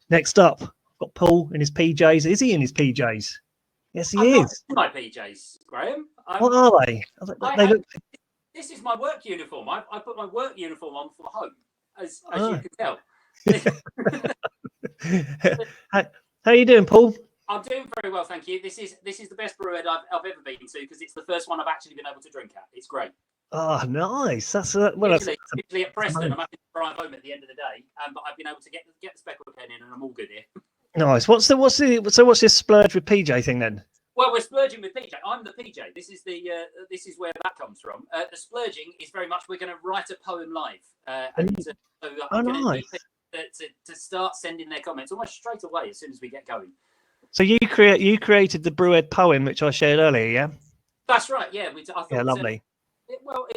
Next up, I've got Paul in his PJs. Is he in his PJs? Yes, he I'm not is. in my PJs, Graham. What are they? They look. This is my work uniform. I put my work uniform on for home, as you can tell. How are you doing, Paul? I'm doing very well, thank you. This is the best BrewEd I've ever been to because it's the first one I've actually been able to drink at. It's great. Oh, nice. That's usually at Preston. I'm having to drive home at the end of the day, but I've been able to get the speckle pen in, and I'm all good here. Nice. What's this splurge with PJ thing then? Well, we're splurging with PJ. I'm the PJ. This is where that comes from. The splurging is very much we're going to write a poem live, so I'm going to need people to start sending their comments almost straight away as soon as we get going. So you created the BrewEd poem, which I shared earlier, yeah? That's right. Yeah, lovely.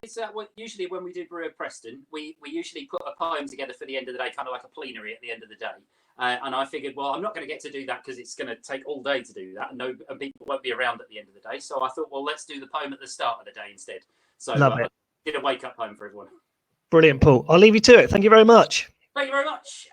It's usually when we do BrewEd Preston, we usually put a poem together for the end of the day, kind of like a plenary at the end of the day. And I figured, well, I'm not going to get to do that because it's going to take all day to do that, and people won't be around at the end of the day. So I thought, well, let's do the poem at the start of the day instead. So I did a wake-up poem for everyone. Brilliant, Paul. I'll leave you to it. Thank you very much. Thank you very much.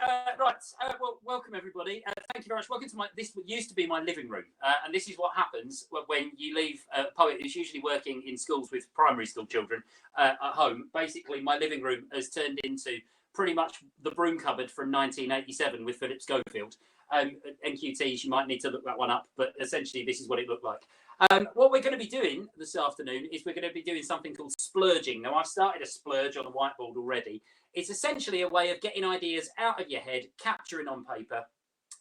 Well, welcome everybody. Thank you very much. Welcome to this used to be my living room, and this is what happens when you leave a poet who's usually working in schools with primary school children at home. Basically, my living room has turned into pretty much the broom cupboard from 1987 with Philip Schofield. NQTs, you might need to look that one up, but essentially this is what it looked like. What we're going to be doing this afternoon is we're going to be doing something called splurging. Now, I've started a splurge on the whiteboard already. It's essentially a way of getting ideas out of your head, capturing on paper,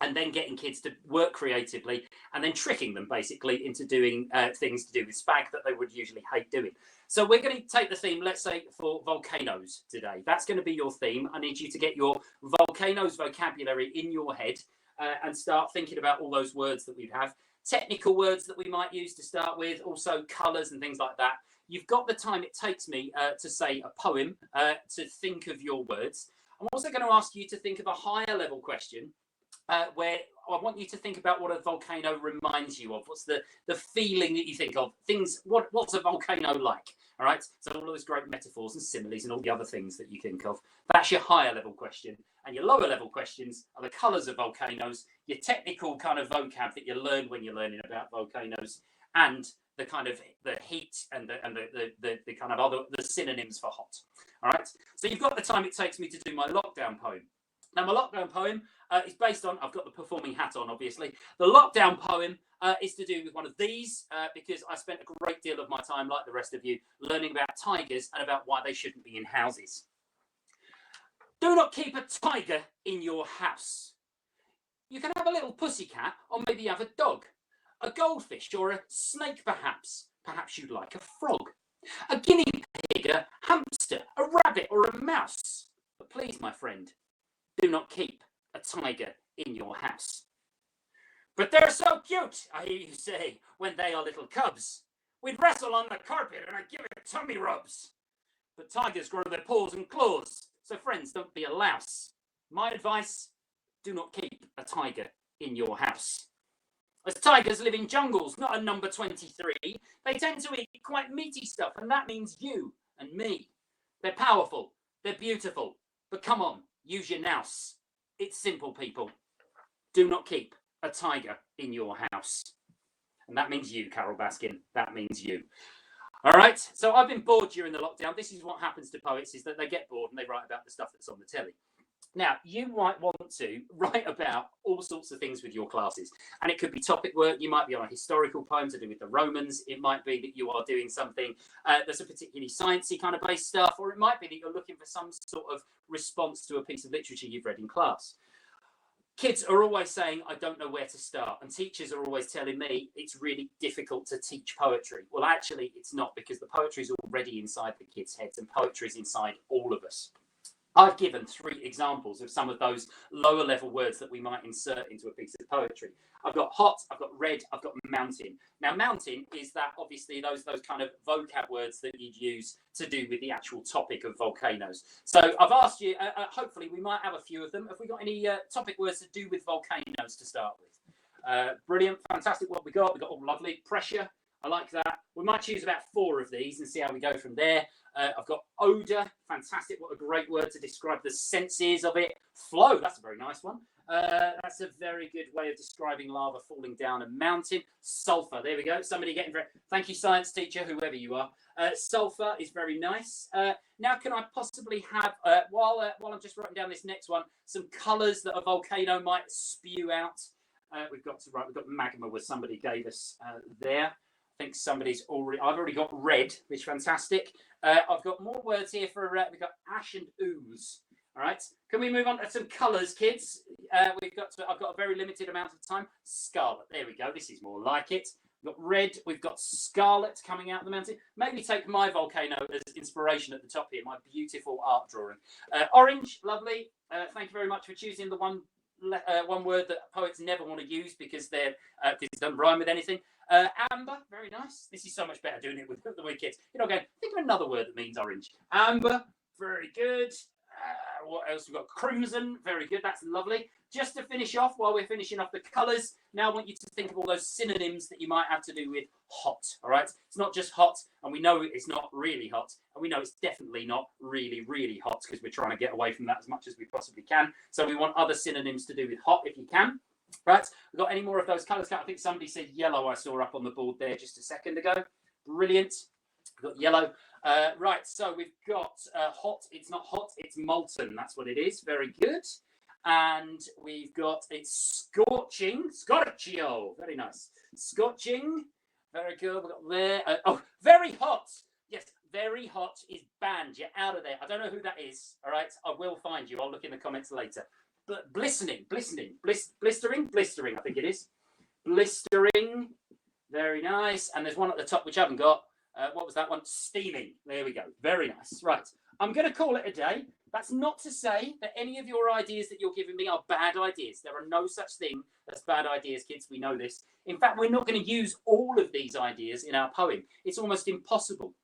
and then getting kids to work creatively, and then tricking them basically into doing things to do with SPAG that they would usually hate doing. So we're going to take the theme, let's say, for volcanoes today. That's going to be your theme. I need you to get your volcanoes vocabulary in your head and start thinking about all those words that we have. Technical words that we might use to start with, also colours and things like that. You've got the time it takes me to say a poem, to think of your words. I'm also going to ask you to think of a higher level question where I want you to think about what a volcano reminds you of. What's the feeling that you think of? What's a volcano like? All right. So all of those great metaphors and similes and all the other things that you think of. That's your higher level question. And your lower level questions are the colours of volcanoes, your technical kind of vocab that you learn when you're learning about volcanoes, and the kind of the heat and the kind of other the synonyms for hot. All right. So you've got the time it takes me to do my lockdown poem. Now, my lockdown poem is based on, I've got the performing hat on, obviously. The lockdown poem is to do with one of these because I spent a great deal of my time, like the rest of you, learning about tigers and about why they shouldn't be in houses. Do not keep a tiger in your house. You can have a little pussycat, or maybe you have a dog, a goldfish, or a snake, perhaps. Perhaps you'd like a frog, a guinea pig, a hamster, a rabbit, or a mouse. But please, my friend, do not keep a tiger in your house. But they're so cute, I hear you say, when they are little cubs. We'd wrestle on the carpet and I'd give it tummy rubs. But tigers grow their paws and claws, so friends, don't be a louse. My advice, do not keep a tiger in your house. As tigers live in jungles, not a number 23, they tend to eat quite meaty stuff, and that means you and me. They're powerful, they're beautiful, but come on, use your nous. It's simple, people. Do not keep a tiger in your house. And that means you, Carol Baskin. That means you. All right. So I've been bored during the lockdown. This is what happens to poets, is that they get bored and they write about the stuff that's on the telly. Now, you might want to write about all sorts of things with your classes. And it could be topic work. You might be on a historical poem to do with the Romans. It might be that you are doing something that's a particularly sciencey kind of based stuff. Or it might be that you're looking for some sort of response to a piece of literature you've read in class. Kids are always saying, I don't know where to start. And teachers are always telling me it's really difficult to teach poetry. Well, actually, it's not, because the poetry is already inside the kids' heads, and poetry is inside all of us. I've given 3 examples of some of those lower level words that we might insert into a piece of poetry. I've got hot, I've got red, I've got mountain. Now, mountain is that obviously those kind of vocab words that you'd use to do with the actual topic of volcanoes. So I've asked you, hopefully we might have a few of them. Have we got any topic words to do with volcanoes to start with? Brilliant, fantastic what we got. We've got all lovely pressure. I like that. We might choose about 4 of these and see how we go from there. I've got odour. Fantastic. What a great word to describe the senses of it. Flow. That's a very nice one. That's a very good way of describing lava falling down a mountain. Sulfur, there we go. Somebody getting very, thank you, science teacher, whoever you are. Sulfur is very nice. Now, can I possibly have, while I'm just writing down this next one, some colours that a volcano might spew out? We've got magma, where somebody gave us there. I think somebody's already, I've already got red, which is fantastic. I've got more words here for, we've got ash and ooze. All right, can we move on to some colours, kids? I've got a very limited amount of time. Scarlet, there we go. This is more like it. We've got red, we've got scarlet coming out of the mountain. Maybe take my volcano as inspiration at the top here, my beautiful art drawing. Orange, lovely. Thank you very much for choosing the one word that poets never want to use because it doesn't rhyme with anything. Amber, very nice. This is so much better doing it with the wee kids. You're not going, think of another word that means orange. Amber, very good. What else? We've got crimson, very good. That's lovely. Just to finish off, while we're finishing off the colours, now I want you to think of all those synonyms that you might have to do with hot. All right, it's not just hot, and we know it's not really hot, and we know it's definitely not really, really hot because we're trying to get away from that as much as we possibly can. So we want other synonyms to do with hot if you can. Right, we've got any more of those colours? I think somebody said yellow. I saw up on the board there just a second ago. Brilliant. We've got yellow. Right, so we've got hot. It's not hot, it's molten. That's what it is. Very good. And we've got it's scorching. Scorchio. Very nice. Scorching. Very good. We've got there. Oh, very hot. Yes, very hot is banned. You're out of there. I don't know who that is. All right, I will find you. I'll look in the comments later. But blistering, I think it is. Blistering, very nice. And there's one at the top which I haven't got. What was that one? Steaming. There we go. Very nice. Right. I'm going to call it a day. That's not to say that any of your ideas that you're giving me are bad ideas. There are no such thing as bad ideas, kids. We know this. In fact, we're not going to use all of these ideas in our poem. It's almost impossible.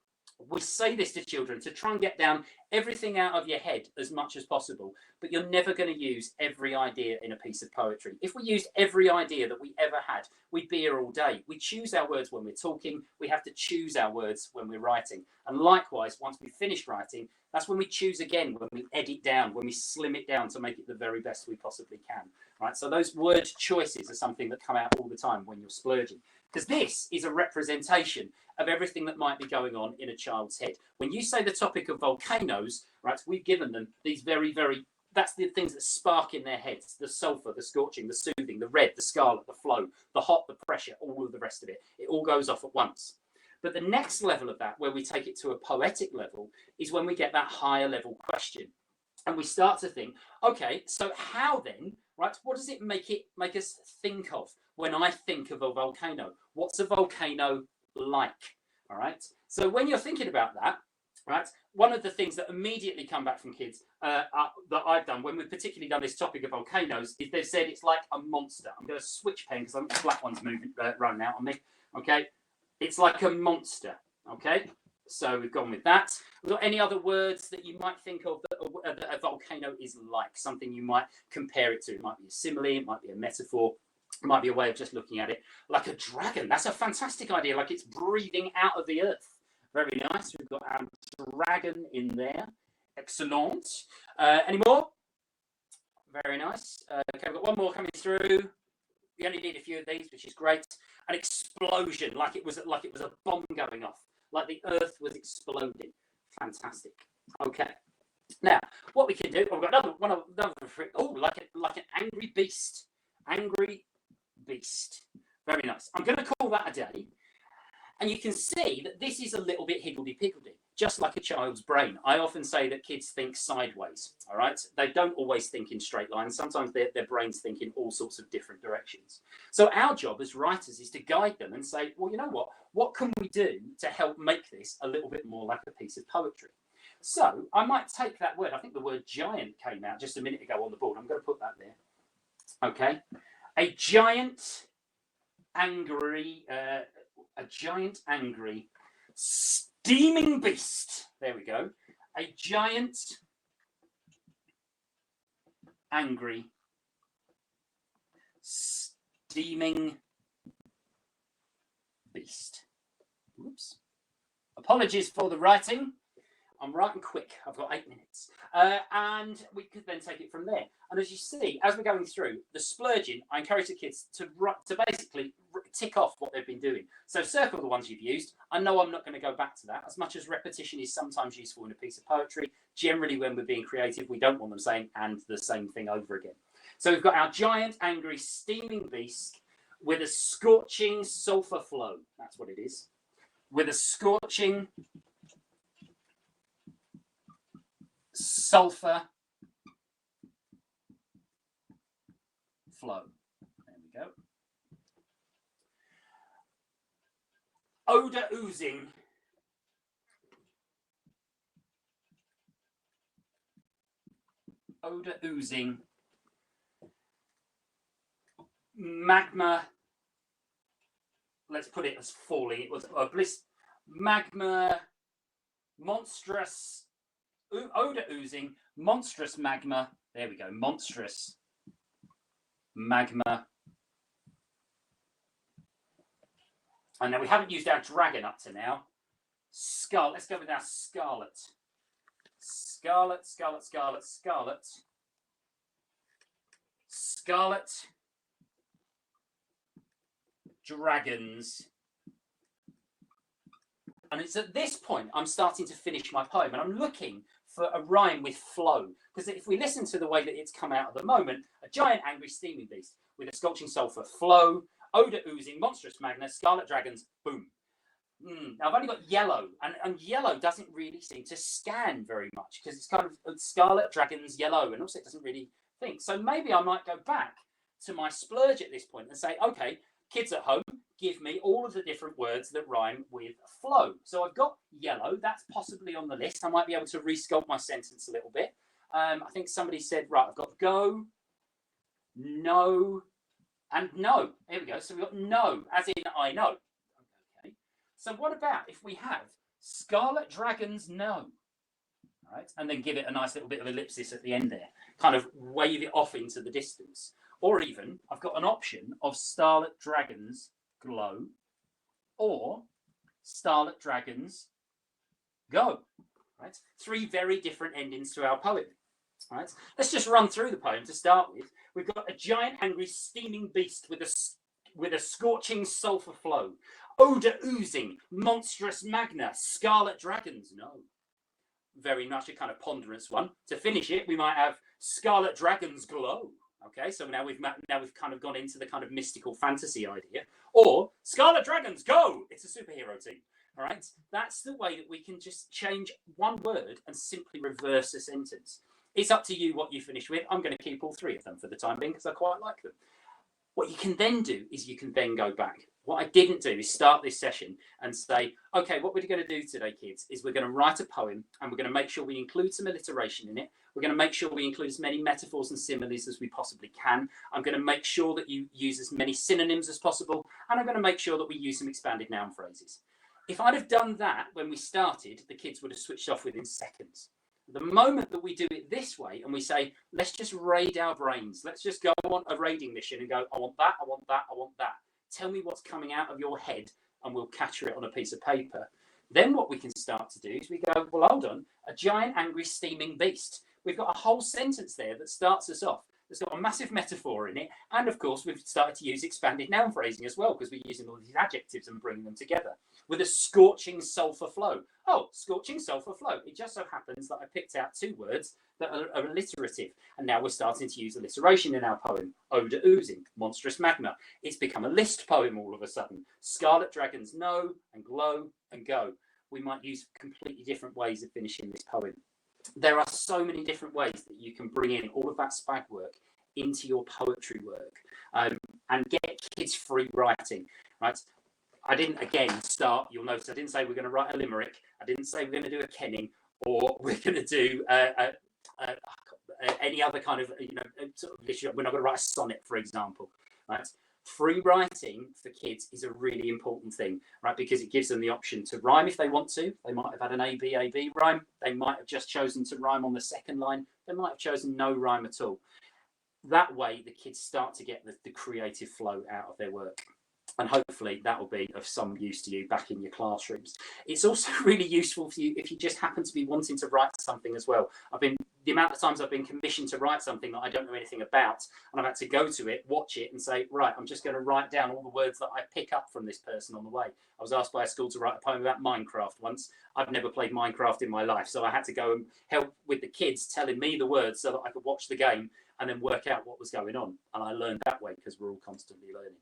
We say this to children to try and get down everything out of your head as much as possible, but you're never going to use every idea in a piece of poetry. If we used every idea that we ever had, we'd be here all day. We choose our words when we're talking. We have to choose our words when we're writing. And likewise, once we finish writing, that's when we choose again, when we edit down, when we slim it down to make it the very best we possibly can. Right? So those word choices are something that come out all the time when you're splurging. Because this is a representation of everything that might be going on in a child's head. When you say the topic of volcanoes, right, we've given them these very, that's the things that spark in their heads. The sulfur, the scorching, the soothing, the red, the scarlet, the flow, the hot, the pressure, all of the rest of it. It all goes off at once. But the next level of that, where we take it to a poetic level, is when we get that higher level question. And we start to think, okay, so how then, right, what does it make us think of when I think of a volcano? What's a volcano like? All right. So when you're thinking about that, right, one of the things that immediately come back from kids that I've done when we've particularly done this topic of volcanoes is they've said it's like a monster. I'm going to switch pen because the black one's moving running out on me. Okay. It's like a monster. Okay. So we've gone with that. We've got any other words that you might think of that a volcano is like, something you might compare it to? It might be a simile, it might be a metaphor, it might be a way of just looking at it. Like a dragon, that's a fantastic idea, like it's breathing out of the earth. Very nice. We've got our dragon in there. Excellent. Any more? Very nice. Okay, we've got one more coming through. We only need a few of these, which is great. An explosion, like it was a bomb going off. Like the earth was exploding. Fantastic. Okay. Now, what we can do, I've got another like an angry beast. Angry beast. Very nice. I'm going to call that a day. And you can see that this is a little bit higgledy-piggledy, just like a child's brain. I often say that kids think sideways, all right? They don't always think in straight lines. Sometimes their brains think in all sorts of different directions. So our job as writers is to guide them and say, well, you know what? What can we do to help make this a little bit more like a piece of poetry? So I might take that word. I think the word giant came out just a minute ago on the board. I'm going to put that there. Okay. A giant, angry, steaming beast. There we go. A giant, angry, steaming beast. Oops. Apologies for the writing. I'm writing quick. I've got 8 minutes. And we could then take it from there. And as you see, as we're going through the splurging, I encourage the kids to basically tick off what they've been doing. So circle the ones you've used. I know I'm not going to go back to that. As much as repetition is sometimes useful in a piece of poetry, generally when we're being creative, we don't want them saying and the same thing over again. So we've got our giant, angry, steaming beast with a scorching sulphur flow. That's what it is. With a scorching sulphur flow. There we go. Odour oozing. Odour oozing. Magma. Let's put it as falling. It was a bliss. Magma. Monstrous. Odour oozing. Monstrous magma. There we go. Monstrous magma. And now we haven't used our dragon up to now. Scarlet. Let's go with our scarlet. Scarlet, scarlet, scarlet, scarlet. Scarlet dragons. And it's at this point I'm starting to finish my poem, and I'm looking for a rhyme with flow. Because if we listen to the way that it's come out at the moment, a giant, angry, steaming beast with a scorching sulphur flow, odour oozing, monstrous magna, scarlet dragons, boom. Now I've only got yellow, and yellow doesn't really seem to scan very much because it's kind of scarlet dragons, yellow, and also it doesn't really think. So maybe I might go back to my splurge at this point and say, okay, kids at home, give me all of the different words that rhyme with flow. So I've got yellow, that's possibly on the list. I might be able to resculpt my sentence a little bit. I think somebody said, right, I've got go, no, and no. Here we go. So we've got no, as in I know. Okay. So what about if we have scarlet dragons no? Right, and then give it a nice little bit of ellipsis at the end there, kind of wave it off into the distance. Or even, I've got an option of Starlit Dragons Glow or Starlit Dragons Go. Right? 3 very different endings to our poem. Right? Let's just run through the poem to start with. We've got a giant, angry, steaming beast with a scorching sulphur flow. Odour oozing, monstrous magna, scarlet dragons, no. Very much a kind of ponderous one. To finish it, we might have Scarlet Dragons Glow. Okay, so now we've kind of gone into the kind of mystical fantasy idea. Or Scarlet Dragons Go! It's a superhero team. All right, that's the way that we can just change one word and simply reverse a sentence. It's up to you what you finish with. I'm going to keep all 3 of them for the time being because I quite like them. What you can then do is you can then go back. What I didn't do is start this session and say, okay, what we're going to do today, kids, is we're going to write a poem and we're going to make sure we include some alliteration in it. We're going to make sure we include as many metaphors and similes as we possibly can. I'm going to make sure that you use as many synonyms as possible. And I'm going to make sure that we use some expanded noun phrases. If I'd have done that when we started, the kids would have switched off within seconds. The moment that we do it this way and we say, let's just raid our brains. Let's just go on a raiding mission and go, I want that, I want that, I want that. Tell me what's coming out of your head and we'll capture it on a piece of paper. Then what we can start to do is we go, well, hold on, a giant, angry, steaming beast. We've got a whole sentence there that starts us off. It's got a massive metaphor in it. And of course, we've started to use expanded noun phrasing as well because we're using all these adjectives and bringing them together with a scorching sulphur flow. Oh, scorching sulphur flow. It just so happens that I picked out 2 words that are alliterative. And now we're starting to use alliteration in our poem. Odour oozing, monstrous magma. It's become a list poem all of a sudden. Scarlet dragons know and glow and go. We might use completely different ways of finishing this poem. There are so many different ways that you can bring in all of that SPAG work into your poetry work and get kids free writing, right? I didn't, again, start, you'll notice I didn't say we're going to write a limerick. I didn't say we're going to do a kenning or we're going to do any other kind of, sort of literature. We're not going to write a sonnet, for example, right? Free writing for kids is a really important thing, right? Because it gives them the option to rhyme if they want to. They might have had an A-B rhyme. They might have just chosen to rhyme on the second line. They might have chosen no rhyme at all. That way, the kids start to get the creative flow out of their work. And hopefully that will be of some use to you back in your classrooms. It's also really useful for you if you just happen to be wanting to write something as well. The amount of times I've been commissioned to write something that I don't know anything about, and I've had to go to it, watch it, and say, right, I'm just going to write down all the words that I pick up from this person on the way. I was asked by a school to write a poem about Minecraft once. I've never played Minecraft in my life, so I had to go and help with the kids telling me the words so that I could watch the game and then work out what was going on. And I learned that way because we're all constantly learning.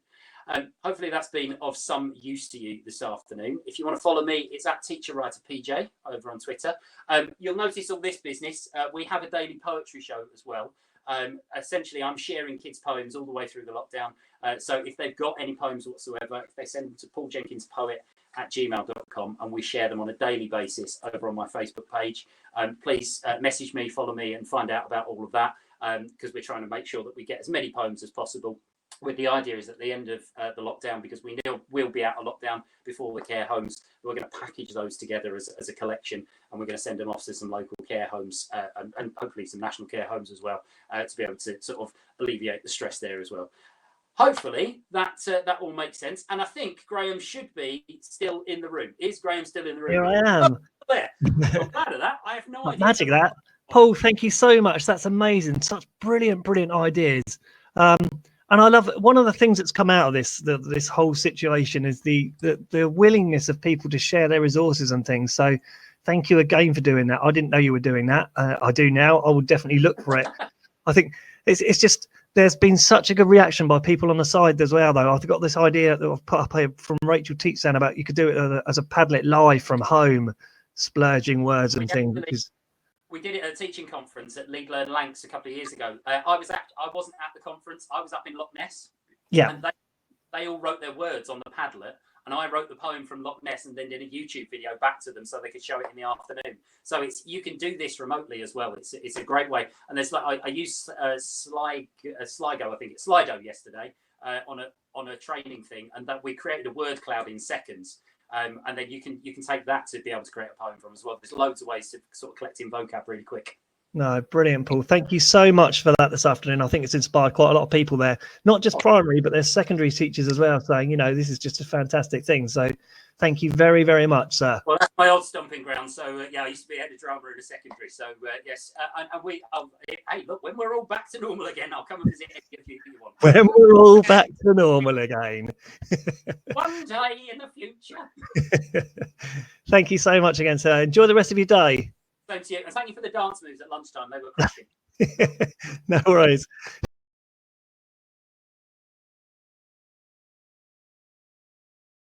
Hopefully that's been of some use to you this afternoon. If you want to follow me, it's at TeacherWriterPJ over on Twitter. You'll notice all this business. We have a daily poetry show as well. Essentially, I'm sharing kids' poems all the way through the lockdown. So if they've got any poems whatsoever, if they send them to pauljenkinspoet@gmail.com, and we share them on a daily basis over on my Facebook page. Please message me, follow me, and find out about all of that, because we're trying to make sure that we get as many poems as possible. With the idea is at the end of the lockdown, because we know we'll be out of lockdown before the care homes, we're going to package those together as a collection, and we're going to send them off to some local care homes and hopefully some national care homes as well, to be able to sort of alleviate the stress there as well. Hopefully that all makes sense, and I think Graham should be still in the room. Is Graham still in the room? Here I am. Oh, there. I'm glad of that. I have no idea. Magic that. Paul, thank you so much. That's amazing. Such brilliant ideas. And I love one of the things that's come out of this whole situation is the willingness of people to share their resources and things. So thank you again for doing that. I didn't know you were doing that. I do now. I will definitely look for it. I think it's just there's been such a good reaction by people on the side as well, though. I've got this idea that I've put up from Rachel Teachsan about you could do it as a Padlet live from home, splurging words and things. We did it at a teaching conference at League Learn Lancs a couple of years ago. I wasn't at the conference. I was up in Loch Ness. Yeah. And they all wrote their words on the Padlet, and I wrote the poem from Loch Ness and then did a YouTube video back to them so they could show it in the afternoon. So you can do this remotely as well. It's a great way. And there's I used Slido, I think it's Slido yesterday on a training thing, and that we created a word cloud in seconds. And then you can take that to be able to create a poem from as well. There's loads of ways to sort of collect in vocab really quick. No, brilliant, Paul. Thank you so much for that this afternoon. I think it's inspired quite a lot of people there, not just primary, but there's secondary teachers as well saying, this is just a fantastic thing. So thank you very, very much, sir. Well, that's my old stomping ground. So, I used to be head of drama in a secondary. So, yes. Hey, look, when we're all back to normal again, I'll come and visit if you want. When we're all back to normal again. One day in the future. Thank you so much again, sir. Enjoy the rest of your day. Thank you. And thank you for the dance moves at lunchtime. They were crushing. No worries.